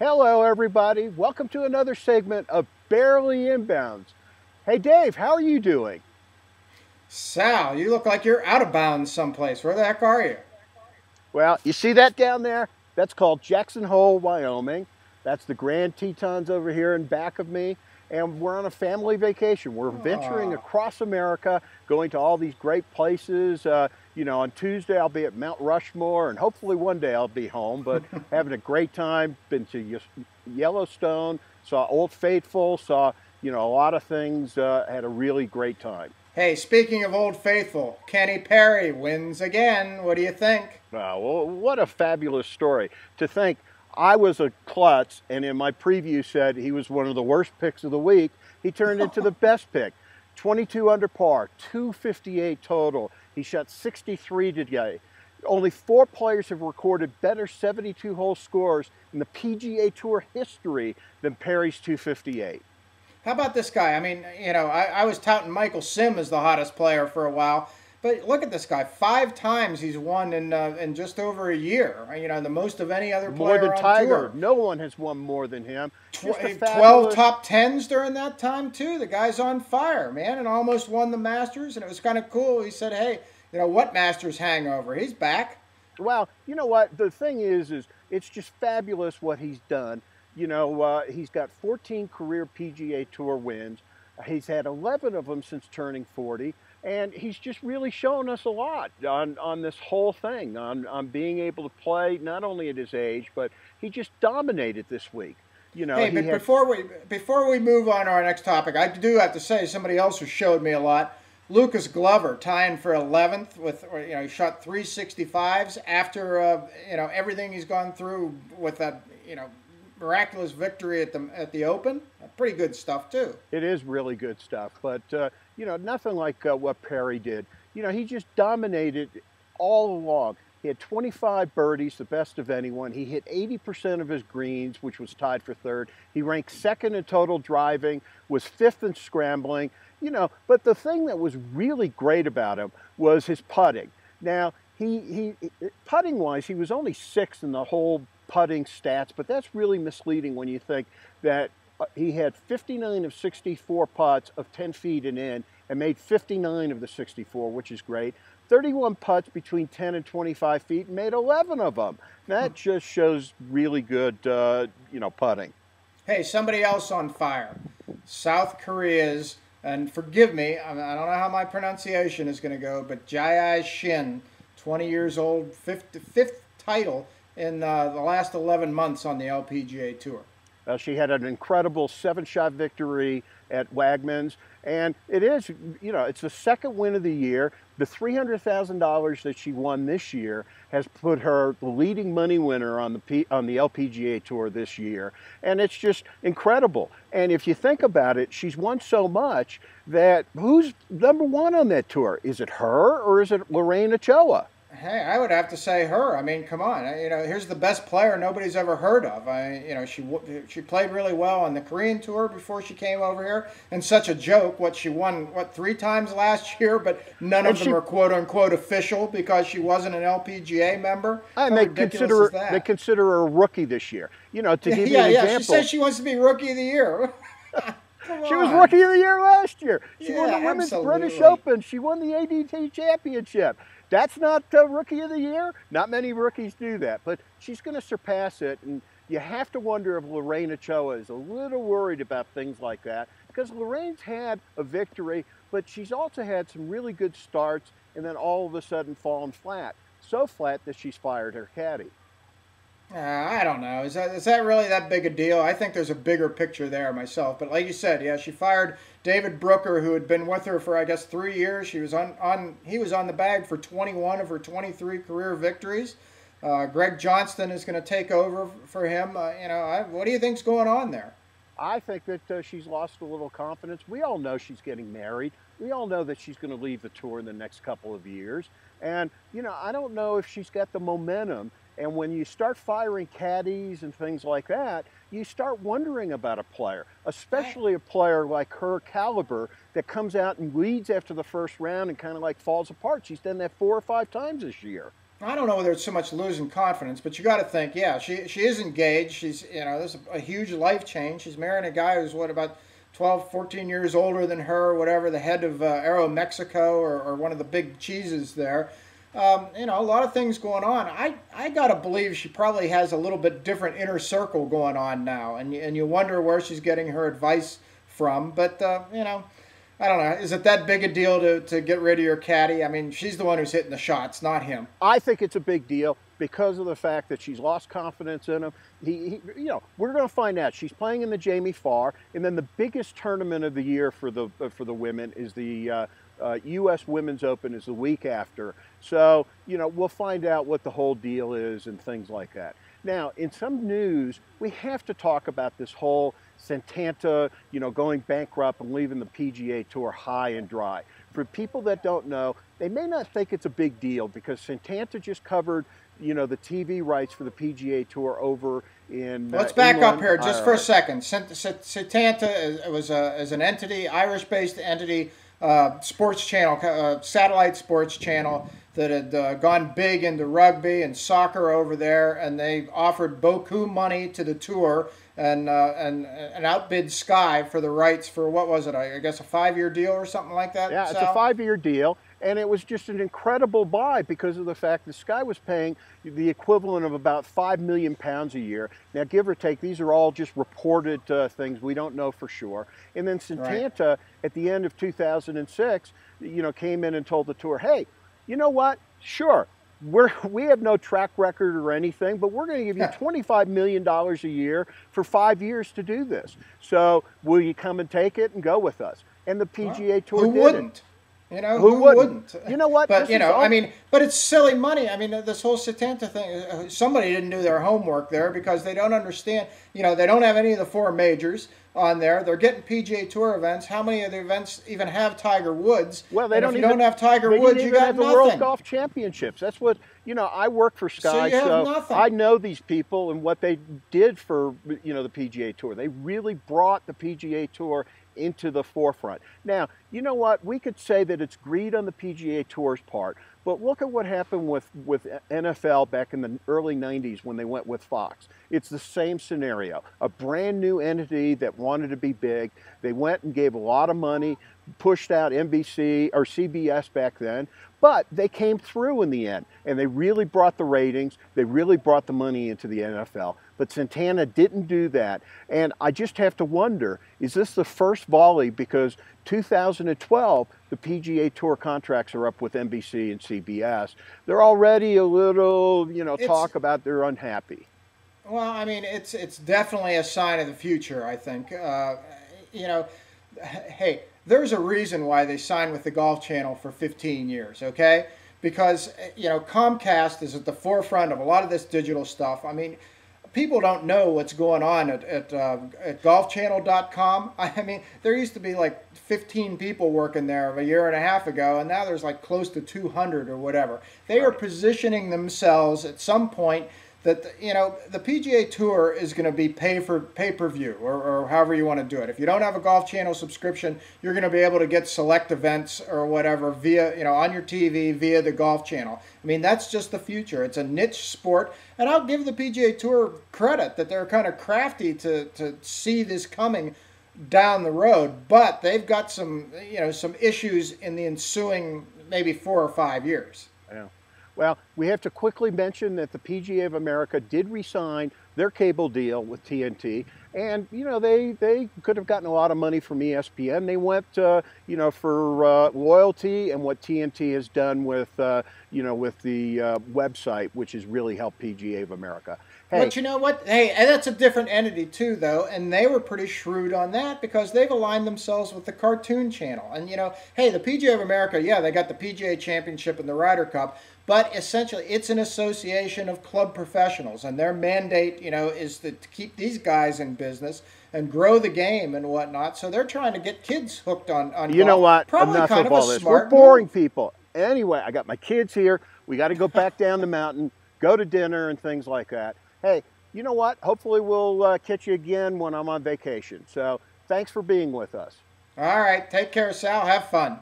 Hello, everybody. Welcome to another segment of Barely Inbounds. Hey, Dave, how are you doing? Sal, you look like you're out of bounds someplace. Where the heck are you? Well, you see that down there? That's called Jackson Hole, Wyoming. That's the Grand Tetons over here in back of me. And we're on a family vacation. We're venturing Oh, across America, going to all these great places. On Tuesday, I'll be at Mount Rushmore, and hopefully one day I'll be home, but having a great time. Been to Yellowstone, saw Old Faithful, saw, a lot of things, had a really great time. hey, speaking of Old Faithful, Kenny Perry wins again. What do you think? Wow, well, what a fabulous story. To think I was a klutz, and in my preview said he was one of the worst picks of the week. He turned into the best pick. 22 under par, 258 total. He shot 63 today. Only 4 players have recorded better 72-hole scores in the PGA Tour history than Perry's 258. How about this guy? I mean, I was touting Michael Sim as the hottest player for a while, but look at this guy. 5 times he's won in just over a year. The most of any other More than player on Tiger. tour. No one has won more than him. Just a 12 fabulous. top tens during that time too. The guy's on fire, man, and almost won the Masters. And it was kind of cool. He said, "Hey, what Masters hangover? He's back." Well, you know what? The thing is it's just fabulous what he's done. He's got 14 career PGA Tour wins. He's had 11 of them since turning 40. And he's just really shown us a lot on this whole thing, on being able to play not only at his age, but he just dominated this week. Hey, He but had before we move on to our next topic, I do have to say somebody else who showed me a lot. Lucas Glover tying for 11th with he shot 365s after everything he's gone through with that miraculous victory at the Open. Pretty good stuff too. It is really good stuff, but nothing like what Perry did. He just dominated all along. He had 25 birdies, the best of anyone. He hit 80% of his greens, which was tied for third. He ranked second in total driving, was fifth in scrambling. But the thing that was really great about him was his putting. Now, he putting wise, he was only sixth in the whole putting stats, but that's really misleading when you think that he had 59 of 64 putts of 10 feet and in, and made 59 of the 64, which is great. 31 putts between 10 and 25 feet, and made 11 of them. That just shows really good, putting. Hey, somebody else on fire. South Korea's, and forgive me, I don't know how my pronunciation is going to go, but Yai Shin, 20 years old, fifth title in the last 11 months on the LPGA Tour. She had an incredible 7-shot victory at Wagman's, and it's the second win of the year. The $300,000 that she won this year has put her the leading money winner on the LPGA Tour this year, and it's just incredible. And if you think about it, she's won so much that who's number one on that tour? Is it her or is it Lorraine Ochoa? Hey, I would have to say her. I mean, come on. Here's the best player nobody's ever heard of. She played really well on the Korean tour before she came over here. And such a joke. She won 3 times last year, but none of them are quote unquote official because she wasn't an LPGA member. And How ridiculous is that? they consider her a rookie this year. To give you an Yeah. example, She says she wants to be rookie of the year. Come she was on. rookie of the year last year. She won Yeah, the Women's British absolutely. Open. She won the ADT Championship. That's not rookie of the year. Not many rookies do that, but she's going to surpass it. And you have to wonder if Lorraine Ochoa is a little worried about things like that, because Lorraine's had a victory, but she's also had some really good starts and then all of a sudden fallen flat. So flat that she's fired her caddy. I don't know. Is that really that big a deal? I think there's a bigger picture there myself. But like you said, yeah, she fired David Brooker, who had been with her for I guess 3 years. He was on the bag for 21 of her 23 career victories. Greg Johnston is going to take over for him. What do you think's going on there? I think that she's lost a little confidence. We all know she's getting married. We all know that she's going to leave the tour in the next couple of years. And, I don't know if she's got the momentum. And when you start firing caddies and things like that, you start wondering about a player, especially a player like her caliber that comes out and leads after the first round and kind of like falls apart. She's done that 4 or 5 times this year. I don't know whether it's so much losing confidence, but you got to think, yeah, she is engaged. She's, this is a huge life change. She's marrying a guy who's about 12, 14 years older than her, or whatever, the head of Aeromexico, or one of the big cheeses there. A lot of things going on. I got to believe she probably has a little bit different inner circle going on now, and you wonder where she's getting her advice from. But, I don't know. Is it that big a deal to get rid of your caddy? I mean, she's the one who's hitting the shots, not him. I think it's a big deal because of the fact that she's lost confidence in him. We're going to find out. She's playing in the Jamie Farr, and then the biggest tournament of the year for the women is the U.S. Women's Open is the week after. So, we'll find out what the whole deal is and things like that. Now, in some news, we have to talk about this whole Setanta, going bankrupt and leaving the PGA Tour high and dry. For people that don't know, they may not think it's a big deal because Setanta just covered, the TV rights for the PGA Tour over in Let's back up here just for a second. Setanta is an entity, Irish-based entity, sports channel, satellite sports channel that had gone big into rugby and soccer over there, and they offered beaucoup money to the tour and outbid Sky for the rights for, what was it, I guess a 5-year deal or something like that? Yeah, Sal? it's a 5-year deal, and it was just an incredible buy because of the fact that Sky was paying the equivalent of about £5 million a year. Now, give or take, these are all just reported things. We don't know for sure. And then Setanta, right, at the end of 2006, came in and told the tour, hey, you know what? Sure, we have no track record or anything, but we're going to give you $25 million a year for 5 years to do this. So will you come and take it and go with us? And the PGA Tour did wouldn't? It. Who wouldn't? You know what? But, but it's silly money. I mean, this whole Setanta thing, somebody didn't do their homework there because they don't understand. They don't have any of the 4 majors on there. They're getting PGA Tour events. How many of the events even have Tiger Woods? Well, they don't. If you don't have Tiger Woods, you got have the nothing. World Golf Championships. That's what I work for Sky, so I know these people and what they did for the PGA Tour. They really brought the PGA Tour into the forefront. Now, you know what? We could say that it's greed on the PGA Tour's part, but look at what happened with NFL back in the early 90s when they went with Fox. It's the same scenario. A brand new entity that wanted to be big. They went and gave a lot of money, pushed out NBC or CBS back then, but they came through in the end, and they really brought the ratings. They really brought the money into the NFL. But Setanta didn't do that, and I just have to wonder, is this the first volley? Because 2012, the PGA Tour contracts are up with NBC and CBS. They're already a little, talk about they're unhappy. Well, I mean, it's definitely a sign of the future, I think. Hey, there's a reason why they signed with the Golf Channel for 15 years, okay? Because, Comcast is at the forefront of a lot of this digital stuff. I mean, people don't know what's going on at golfchannel.com. I mean, there used to be like 15 people working there a year and a half ago, and now there's like close to 200 or whatever. They are positioning themselves at some point that, the PGA Tour is going to be pay-per-view or however you want to do it. If you don't have a Golf Channel subscription, you're going to be able to get select events or whatever via, on your TV via the Golf Channel. I mean, that's just the future. It's a niche sport, and I'll give the PGA Tour credit that they're kind of crafty to see this coming down the road, but they've got some issues in the ensuing maybe 4 or 5 years. Yeah. Well, we have to quickly mention that the PGA of America did re-sign their cable deal with TNT, and they could have gotten a lot of money from ESPN. They went for loyalty and what TNT has done with with the website, which has really helped PGA of America. Hey, but you know what? Hey, and that's a different entity too, though, and they were pretty shrewd on that because they've aligned themselves with the Cartoon Channel. And hey, the PGA of America, yeah, they got the PGA Championship and the Ryder Cup, but essentially it's an association of club professionals, and their mandate, is to keep these guys in business and grow the game and whatnot. So they're trying to get kids hooked on golf. You know what? Probably enough kind of of all a this. smart We're boring move. people. Anyway, I got my kids here. We got to go back down the mountain, go to dinner and things like that. Hey, you know what? Hopefully we'll catch you again when I'm on vacation. So thanks for being with us. All right. Take care, Sal. Have fun.